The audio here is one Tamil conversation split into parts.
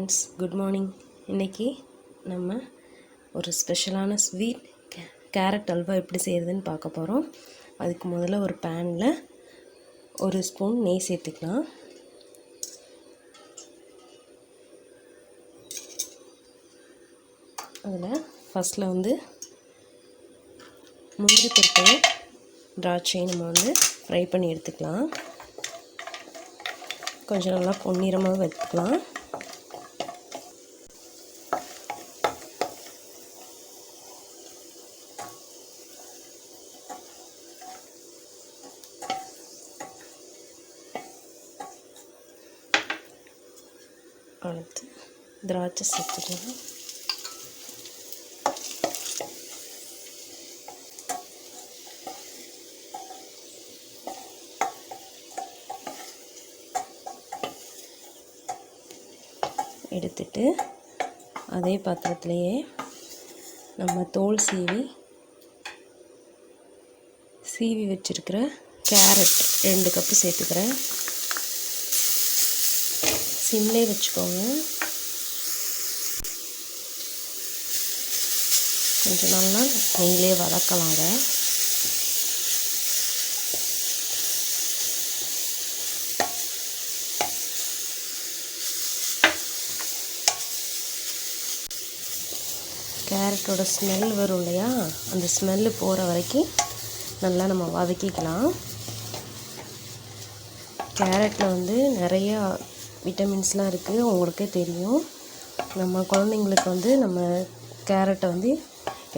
Friends, good morning. இன்றைக்கி நம்ம ஒரு ஸ்பெஷலான ஸ்வீட் கேரட் அல்வா எப்படி செய்கிறதுன்னு பார்க்க போகிறோம். அதுக்கு முதல்ல ஒரு பேனில் ஒரு ஸ்பூன் நெய் சேர்த்துக்கலாம். அதில் ஃபஸ்ட்டில் முந்திரி பருப்பு திராட்சையை நம்ம ஃப்ரை பண்ணி எடுத்துக்கலாம். கொஞ்சம் நல்லா பொன்னிறமாக வைத்துக்கலாம். அடுத்து திராட்சை சேர்த்துக்கலாம். எடுத்துட்டு அதே பாத்திரத்திலேயே நம்ம தோல் சீவி வச்சுருக்கிற கேரட் 2 கப்பு சேர்த்துக்கிறேன். சிம்லே வச்சுக்கோங்க. கொஞ்சம் நல்லா நெய்யிலே வதக்கலாம். அதை கேரட்டோட ஸ்மெல் வரும் இல்லையா, அந்த ஸ்மெல்லு போகிற வரைக்கும் நல்லா நம்ம வதக்கிக்கலாம். கேரட்டில் நிறையா விட்டமின்ஸ்லாம் இருக்குது, உங்களுக்கே தெரியும். நம்ம குழந்தைங்களுக்கு நம்ம கேரட்டை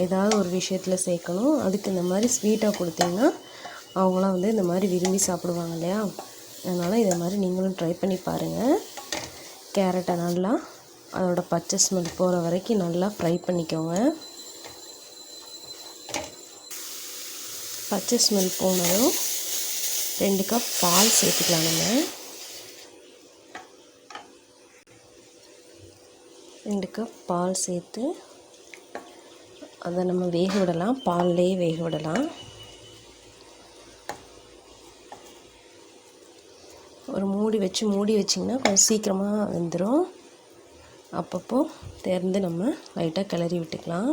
ஏதாவது ஒரு விஷயத்தில் சேர்க்கணும். அதுக்கு இந்த மாதிரி ஸ்வீட்டாக கொடுத்தீங்கன்னா அவங்களாம் இந்த மாதிரி விரும்பி சாப்பிடுவாங்க இல்லையா. அதனால் இதை மாதிரி நீங்களும் ட்ரை பண்ணி பாருங்கள். கேரட்டை நல்லா அதோட பச்சை ஸ்மெல் போகிற வரைக்கும் நல்லா ஃப்ரை பண்ணிக்கோங்க. பச்சை ஸ்மெல் போனதும் 2 கப் பால் சேர்த்துக்கலாம். நம்ம 2 கப் பால் சேர்த்து அதை நம்ம வேக விடலாம். பால்லையே வேக விடலாம். ஒரு மூடி வச்சிங்கன்னா கொஞ்சம் சீக்கிரமாக வெந்துடும். அப்பப்போ திறந்து நம்ம லைட்டாக கிளறி விட்டுக்கலாம்.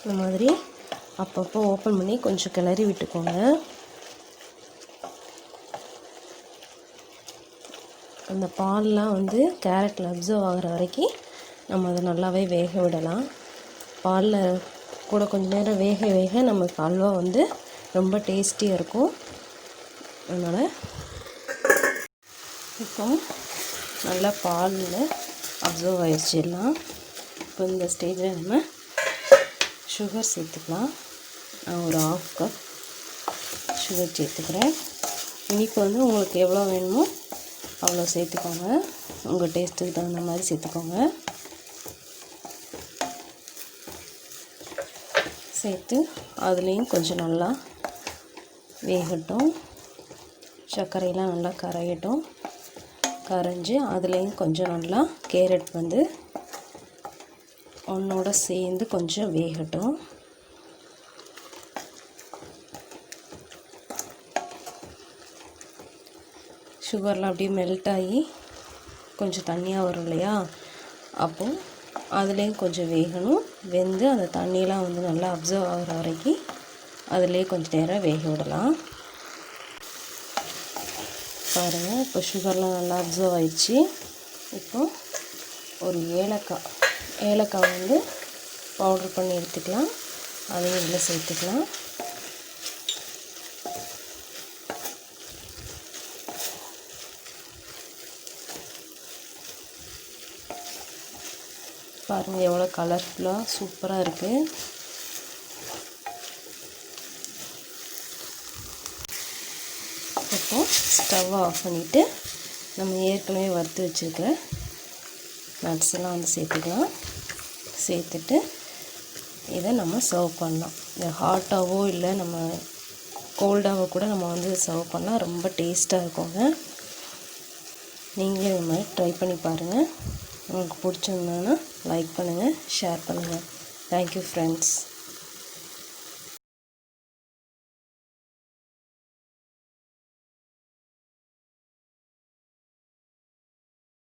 இந்த மாதிரி அப்பப்போ ஓப்பன் பண்ணி கொஞ்சம் கிளறி விட்டுக்கோங்க. அந்த பால்லாம் கேரட்டில் அப்சர்வ் ஆகிற வரைக்கும் நம்ம அதை நல்லாவே வேக விடலாம். பாலில் கூட கொஞ்சம் நேரம் வேக நமக்கு அல்வா ரொம்ப டேஸ்டியாக இருக்கும். அதனால் இப்போ நல்லா பாலில் அப்சர்வ் ஆகிடுச்சு எல்லாம். இப்போ இந்த ஸ்டேஜில் நம்ம சுகர் சேர்த்துக்கலாம். நான் ஒரு 1/2 கப் சுகர் சேர்த்துக்கிறேன். இனிப்பு உங்களுக்கு எவ்வளோ வேணுமோ அவ்வளோ சேர்த்துக்கோங்க. உங்கள் டேஸ்ட்டுக்கு தகுந்த மாதிரி சேர்த்துக்கோங்க. சேர்த்து அதுலேயும் கொஞ்சம் நல்லா வேகட்டும். சர்க்கரையெல்லாம் நல்லா கரையட்டும். கரைஞ்சி அதுலேயும் கொஞ்சம் நல்லா கேரட் ஒன்றோட சேர்ந்து கொஞ்சம் வேகட்டும். சுகர்லாம் அப்படியே மெல்ட் ஆகி கொஞ்சம் தண்ணியாக வரும் இல்லையா, அப்போது அதுலேயும் கொஞ்சம் வேகணும். வெந்து அந்த தண்ணியெலாம் நல்லா அப்சர்வ் ஆகிற வரைக்கும் அதுலேயே கொஞ்சம் நேரம் வேக விடலாம். பாருங்கள், இப்போ சுகர்லாம் நல்லா அப்சர்வ் ஆயிடுச்சு. இப்போது ஒரு ஏலக்காய் பவுட்ரு பண்ணி எடுத்துக்கலாம். அதையும் இதில் சேர்த்துக்கலாம். பாருங்கள் எவ்வளோ கலர்ஃபுல்லாக சூப்பராக இருக்குது. இப்போ ஸ்டவ்வை ஆஃப் பண்ணிவிட்டு நம்ம ஏற்கனவே வறுத்து வச்சுருக்கிற நட்ஸ் எல்லாம் சேர்த்துக்கலாம். சேர்த்துட்டு இதை நம்ம சர்வ் பண்ணலாம். இந்த ஹாட்டாகவோ இல்லை நம்ம கோல்டாகவோ கூட நம்ம சர்வ் பண்ணலாம். ரொம்ப டேஸ்ட்டாக இருக்குங்க. நீங்களே இந்த மாதிரி ட்ரை பண்ணி பாருங்கள். உங்களுக்கு பிடிச்சிருந்ததுன்னா லைக் பண்ணுங்கள், ஷேர் பண்ணுங்கள். Thank you friends.